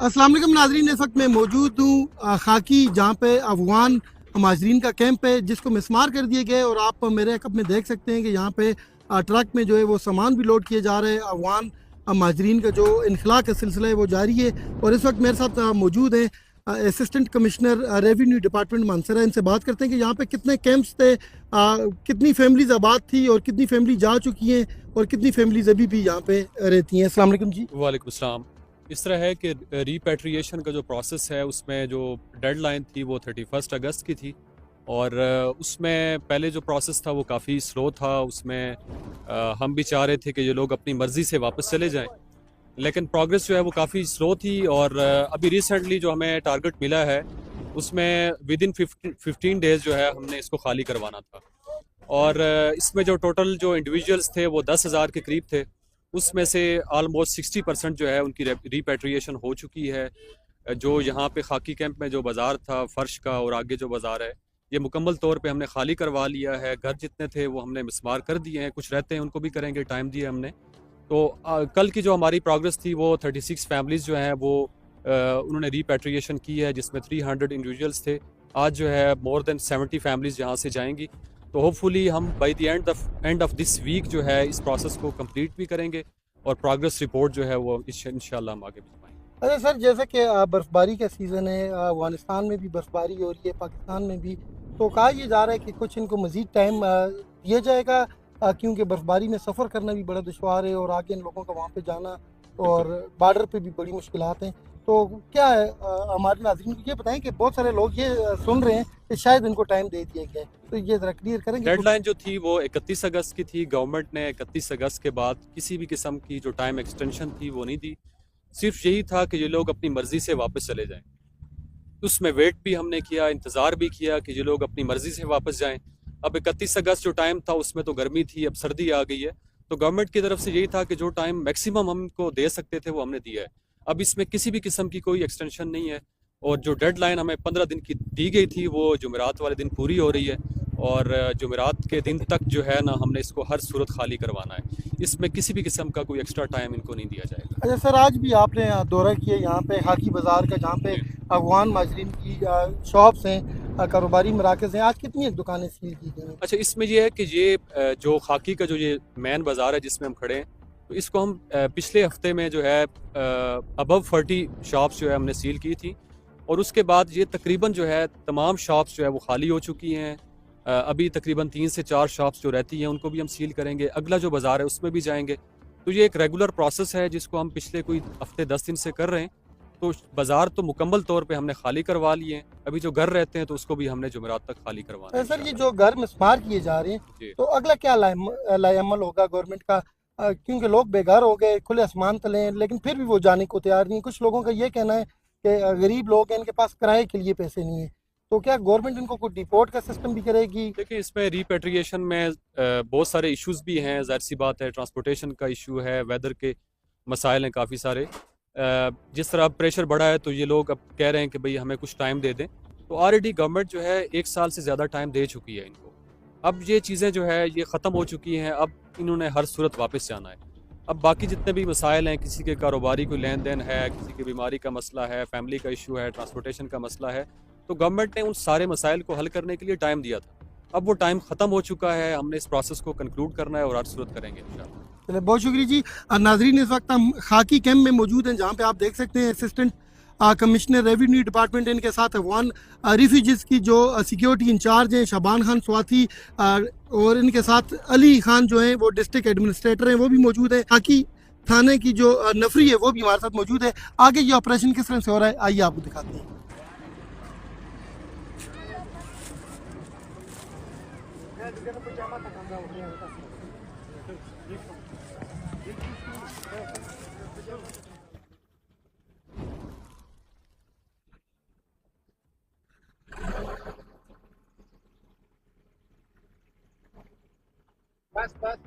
अस्सलाम वालेकुम नाजरीन, इस वक्त मैं मौजूद हूँ खाकी, जहाँ पे अफगान महाजरीन का कैंप है जिसको मिसमार कर दिए गए। और आप मेरे कप में देख सकते हैं कि यहाँ पे ट्रक में जो है वो सामान भी लोड किए जा रहे हैं। अफगान महाजरीन का जो इनखला का सिलसिला है वो जारी है। और इस वक्त मेरे साथ मौजूद हैं असिस्टेंट कमिश्नर रेवेन्यू डिपार्टमेंट मानसरा। इनसे बात करते हैं कि यहाँ पे कितने कैंप्स थे, कितनी फैमिलीज आबाद थी और कितनी फैमिली जा चुकी हैं और कितनी फैमिलीज अभी भी यहाँ पे रहती हैं। अस्सलाम वालेकुम जी। वालेकुम अस्सलाम। इस तरह है कि रीपैट्रिएशन का जो प्रोसेस है उसमें जो डेडलाइन थी वो 31 अगस्त की थी। और उसमें पहले जो प्रोसेस था वो काफ़ी स्लो था। उसमें हम भी चाह रहे थे कि ये लोग अपनी मर्ज़ी से वापस चले जाएं, लेकिन प्रोग्रेस जो है वो काफ़ी स्लो थी। और अभी रिसेंटली जो हमें टारगेट मिला है उसमें विद इन 15 डेज़ जो है हमने इसको खाली करवाना था। और इसमें जो टोटल जो इंडिविजुअल्स थे वो 10,000 के करीब थे। उसमें से ऑलमोस्ट 60% जो है उनकी रिपेट्रिएशन हो चुकी है। जो यहाँ पे खाकी कैंप में जो बाज़ार था फ़र्श का और आगे जो बाज़ार है ये मुकम्मल तौर पे हमने खाली करवा लिया है। घर जितने थे वो हमने मिसमार कर दिए हैं, कुछ रहते हैं उनको भी करेंगे, टाइम दिया हमने। तो कल की जो हमारी प्रोग्रेस थी वो 36 फैमिलीज़ जो हैं वो उन्होंने रिपेट्रिएशन की है, जिसमें 300 इंडिविजुअल्स थे। आज जो है मोर देन 70 फैमिलीज़ यहाँ से जाएंगी। तो होपफुली हम by the end of this week जो है इस प्रोसेस को कंप्लीट भी करेंगे और प्रोग्रेस रिपोर्ट जो है वो इंशाल्लाह हम आगे भिजवाएंगे। अच्छा सर, जैसे कि बर्फबारी का सीज़न है, अफगानिस्तान में भी बर्फबारी हो रही है, पाकिस्तान में भी। तो कहा यह जा रहा है कि कुछ इनको मज़ीद टाइम दिया जाएगा, क्योंकि बर्फबारी में सफ़र करना भी बड़ा दुश्वार है और आगे इन लोगों का वहाँ पे जाना बिल्कुल। और बॉर्डर पे भी बड़ी मुश्किलात हैं। तो क्या है, हमारे नाज़रीन को ये बताएं कि बहुत सारे लोग ये सुन रहे हैं कि शायद इनको टाइम दे दिया गया है, तो ये ज़रा क्लियर करेंगे कुछ। डेडलाइन जो थी वो 31 अगस्त की थी। गवर्नमेंट ने 31 अगस्त के बाद किसी भी किस्म की जो टाइम एक्सटेंशन थी वो नहीं दी। सिर्फ यही था कि ये लोग अपनी मर्जी से वापस चले जाएं। उसमें वेट भी हमने किया, इंतज़ार भी किया कि ये लोग अपनी मर्जी से वापस जाएं। अब 31 अगस्त जो टाइम था उसमें तो गर्मी थी, अब सर्दी आ गई है। तो गवर्नमेंट की तरफ से यही था कि जो टाइम मैक्सिमम हमको दे सकते थे वो हमने दिया है। अब इसमें किसी भी किस्म की कोई एक्सटेंशन नहीं है। और जो डेडलाइन हमें 15 दिन की दी गई थी वो जुमेरात वाले दिन पूरी हो रही है। और जुमेरात के दिन तक जो है ना हमने इसको हर सूरत खाली करवाना है। इसमें किसी भी किस्म का कोई एक्स्ट्रा टाइम इनको नहीं दिया जाएगा। अच्छा सर, आज भी आपने दौरा किया यहाँ पे खाकी बाज़ार का, जहाँ पे जी। अफगान माजरीन की शॉप्स हैं, कारोबारी मराकज़ हैं। आज कितनी एक दुकानें सील की गई हैं? अच्छा, इसमें ये है कि ये जो खाकी का जो ये मेन बाज़ार है जिसमें हम खड़े हैं, तो इसको हम पिछले हफ्ते में जो है अबव 40 शॉप्स जो है हमने सील की थी। और उसके बाद ये तकरीबन जो है तमाम शॉप्स जो है वो खाली हो चुकी हैं। अभी तकरीबन 3 से 4 शॉप्स जो रहती हैं उनको भी हम सील करेंगे। अगला जो बाज़ार है उसमें भी जाएंगे। तो ये एक रेगुलर प्रोसेस है जिसको हम पिछले कोई हफ्ते 10 दिन से कर रहे हैं। तो बाज़ार तो मुकम्मल तौर पे हमने खाली करवा लिए हैं। अभी जो घर रहते हैं तो उसको भी हमने जुमेरात तक खाली करवाना है सर, ये इंशाल्लाह। जो घर मिसमार किए जा रहे हैं, जी। तो अगला क्या लाएमल होगा गवर्नमेंट का? क्योंकि लोग बेघर हो गए, खुले आसमान तले हैं, लेकिन फिर भी वो जाने को तैयार नहीं। कुछ लोगों का ये कहना है कि गरीब लोग हैं, इनके पास किराए के लिए पैसे नहीं है। तो क्या गवर्नमेंट इनको कोई डिपोर्ट का सिस्टम भी करेगी? देखिए, इसमें रिपेट्रिएशन में बहुत सारे इश्यूज भी हैं। ज़ाहिर सी बात है, ट्रांसपोर्टेशन का इशू है, वेदर के मसाइल हैं काफ़ी सारे। जिस तरह अब प्रेशर बढ़ा है तो ये लोग अब कह रहे हैं कि भाई हमें कुछ टाइम दे दें। तो ऑलरेडी गवर्नमेंट जो है 1 साल से ज़्यादा टाइम दे चुकी है इनको। अब ये चीज़ें जो है ये ख़त्म हो चुकी हैं। अब इन्होंने हर सूरत वापस जाना है। अब बाकी जितने भी मसाइल हैं, किसी के कारोबारी कोई लेन देन है, किसी की बीमारी का मसला है, फैमिली का इशू है, ट्रांसपोर्टेशन का मसला है, तो गवर्नमेंट ने उन सारे मसाइल को हल करने के लिए टाइम दिया था। अब वो टाइम ख़त्म हो चुका है। हमने इस प्रोसेस को कंक्लूड करना है और हर सूरत करेंगे इंशाल्लाह। चलिए, बहुत शुक्रिया जी। नाजरीन, इस वक्त हम खाकी कैंप में मौजूद हैं, जहाँ पे आप देख सकते हैं असिस्टेंट कमिश्नर रेवेन्यू डिपार्टमेंट, इनके साथ अफगान रिफ्यूजीज़ की जो सिक्योरिटी इंचार्ज हैं शाबान खान स्वाति, और इनके साथ अली खान जो हैं वो डिस्ट्रिक्ट एडमिनिस्ट्रेटर हैं, वो भी मौजूद है। खाकी थाने की जो नफरी है वो भी हमारे साथ मौजूद है। आगे ये ऑपरेशन किस तरह से हो रहा है आइए आपको दिखाते हैं। बस बस